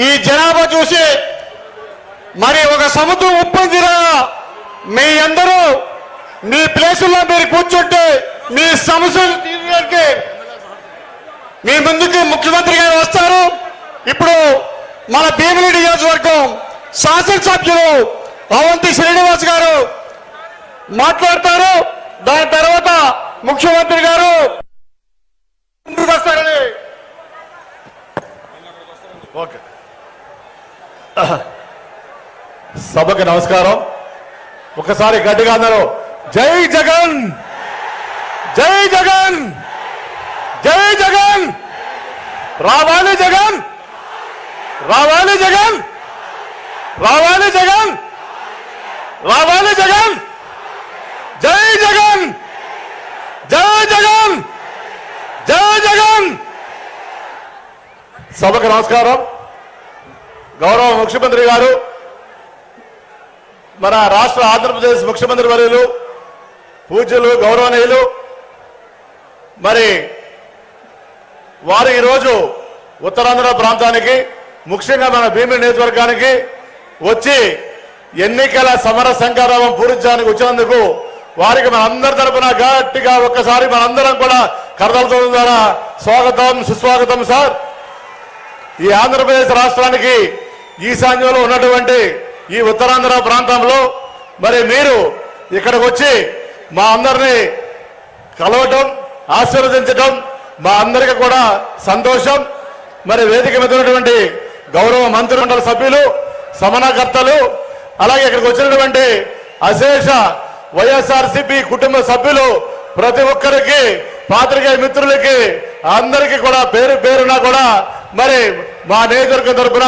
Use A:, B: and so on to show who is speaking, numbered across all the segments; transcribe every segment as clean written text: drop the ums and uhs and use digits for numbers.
A: ఈ జనాభా చూసి మరి ఒక సముద్రం ఉప్పొందిన మీ అందరూ మీ ప్లేసుల్లో మీరు కూర్చుంటే మీ సమస్యలు తీర్చడానికి మీ ముందుకు ముఖ్యమంత్రి గారు వస్తారు. ఇప్పుడు మన భీమిలి నియోజకవర్గం శాసనసభ్యులు అవంతి శ్రీనివాస్ గారు మాట్లాడతారు. దాని తర్వాత ముఖ్యమంత్రి గారు ముందుకు వస్తారని.
B: ఓకే, సభకి నమస్కారం. ఒకసారి గట్టిగా అందరూ జై జగన్, జై జగన్, జై జగన్, రావాలి జగన్, రావాలి జగన్, రావాలి జగన్, రావాలి జగన్, జై జగన్, జై జగన్, జై జగన్. సభకు నమస్కారం. గౌరవ ముఖ్యమంత్రి గారు, మన రాష్ట్ర ఆంధ్రప్రదేశ్ ముఖ్యమంత్రి వర్యులు పూజ్యులు గౌరవనీయులు, మరి వారు ఈరోజు ఉత్తరాంధ్ర ప్రాంతానికి ముఖ్యంగా మన భీమిలి నియోజకవర్గానికి వచ్చి ఎన్నికల సమర సంగ్రామం పూరించడానికి వచ్చినందుకు వారికి మనందరి తరపున గట్టిగా ఒక్కసారి మనందరం కూడా కరతాళ ద్వారా స్వాగతం సుస్వాగతం సార్. ఈ ఆంధ్రప్రదేశ్ రాష్ట్రానికి ఈశాన్యంలో ఉన్నటువంటి ఈ ఉత్తరాంధ్ర ప్రాంతంలో మరి మీరు ఇక్కడికి వచ్చి మా అందరినీ కలవటం ఆశీర్వదించటం మా అందరికీ కూడా సంతోషం. మరి వేదిక మీద ఉన్నటువంటి గౌరవ మంత్రిమండలి సభ్యులు, సమన్వయకర్తలు, అలాగే ఇక్కడికి వచ్చినటువంటి అశేష వైఎస్ఆర్సీపీ కుటుంబ సభ్యులు ప్రతి ఒక్కరికి, పాత్రికేయ మిత్రులకి అందరికీ కూడా పేరు పేరున కూడా మరి మా నియోజకవర్గం తరఫున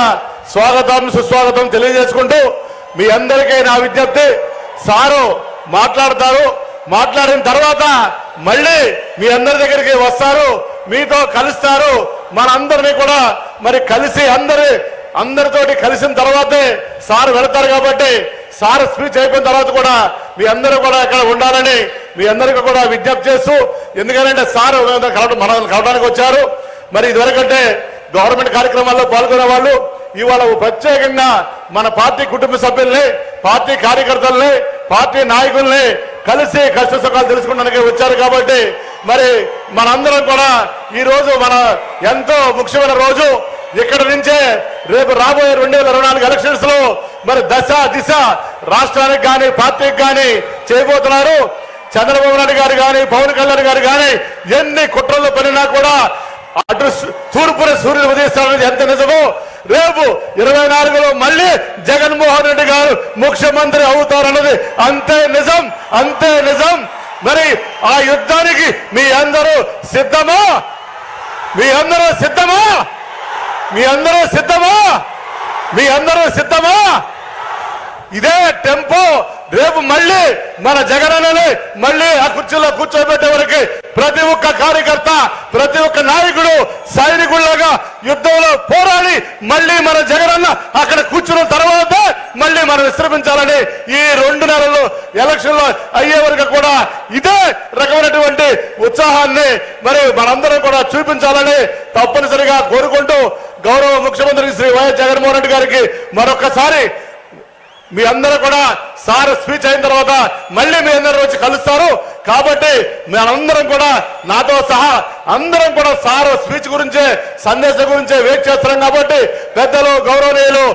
B: స్వాగతం సుస్వాగతం తెలియజేసుకుంటూ మీ అందరికీ నా విజ్ఞప్తి, సారు మాట్లాడతారు. మాట్లాడిన తర్వాత మళ్ళీ మీ అందరి దగ్గరికి వస్తారు, మీతో కలుస్తారు. మనందరినీ కూడా మరి కలిసి అందరితోటి కలిసిన తర్వాతే సార్ వెళతారు. కాబట్టి సార్ స్పీచ్ అయిపోయిన తర్వాత కూడా మీ అందరూ కూడా ఇక్కడ ఉండాలని మీ అందరికీ కూడా విజ్ఞప్తి చేస్తూ, ఎందుకంటే సార్ మనల్ని కలవడానికి వచ్చారు. మరి ఇదివరకంటే గవర్నమెంట్ కార్యక్రమాల్లో పాల్గొనే వాళ్ళు ఇవాళ ప్రత్యేకంగా మన పార్టీ కుటుంబ సభ్యుల్ని, పార్టీ కార్యకర్తల్ని, పార్టీ నాయకుల్ని కలిసి కష్ట సుఖాలు తెలుసుకోవడానికి వచ్చారు. కాబట్టి మరి మనందరం కూడా ఈ రోజు మన ఎంతో ముఖ్యమైన రోజు. ఇక్కడ నుంచే రేపు రాబోయే 2024 ఎలక్షన్స్ లో మరి దశ దిశ రాష్ట్రానికి కానీ పార్టీకి కానీ చేయబోతున్నారు. చంద్రబాబు నాయుడు గారు కానీ పవన్ కళ్యాణ్ గారు కానీ ఎన్ని కుట్రలు పడినా కూడా అటు తూర్పున సూర్యుడు ఉదయిస్తారనేది ఎంత నిజమో, రేపు 24లో మళ్ళీ జగన్మోహన్ రెడ్డి గారు ముఖ్యమంత్రి అవుతారన్నది అంతే నిజం, అంతే నిజం. మరి ఆ యుద్ధానికి మీ అందరూ సిద్ధమా? మీ అందరూ సిద్ధమా? మీ అందరూ సిద్ధమా? మీ అందరూ సిద్ధమా? ఇదే టెంపో రేపు మళ్ళీ మన జగనన్నని మళ్ళీ ఆ కుర్చీలో కూర్చోబెట్టే వరకు ప్రతి ఒక్క కార్యకర్త, ప్రతి ఒక్క నాయకుడు సైనికుల్లాగా యుద్ధంలో పోరాడి మళ్ళీ మన జగనన్న అక్కడ కూర్చున్న తర్వాత మళ్ళీ మనం విశ్రమించాలని ఈ 2 నెలలు ఎలక్షన్లో అయ్యే వరకు కూడా ఇదే రకమైనటువంటి ఉత్సాహాన్ని మరి మనందరం కూడా చూపించాలని తప్పనిసరిగా కోరుకుంటూ గౌరవ ముఖ్యమంత్రి శ్రీ వైఎస్ జగన్మోహన్ రెడ్డి గారికి మరొకసారి మీ అందరూ కూడా సార్ స్పీచ్ అయిన తర్వాత మళ్ళీ మీ అందరూ వచ్చి కలుస్తారు. కాబట్టి మనందరం కూడా నాతో సహా అందరం కూడా సార్ స్పీచ్ గురించే సందేశం గురించే వెయిట్ చేస్తున్నాం. కాబట్టి పెద్దలు గౌరవనీయులు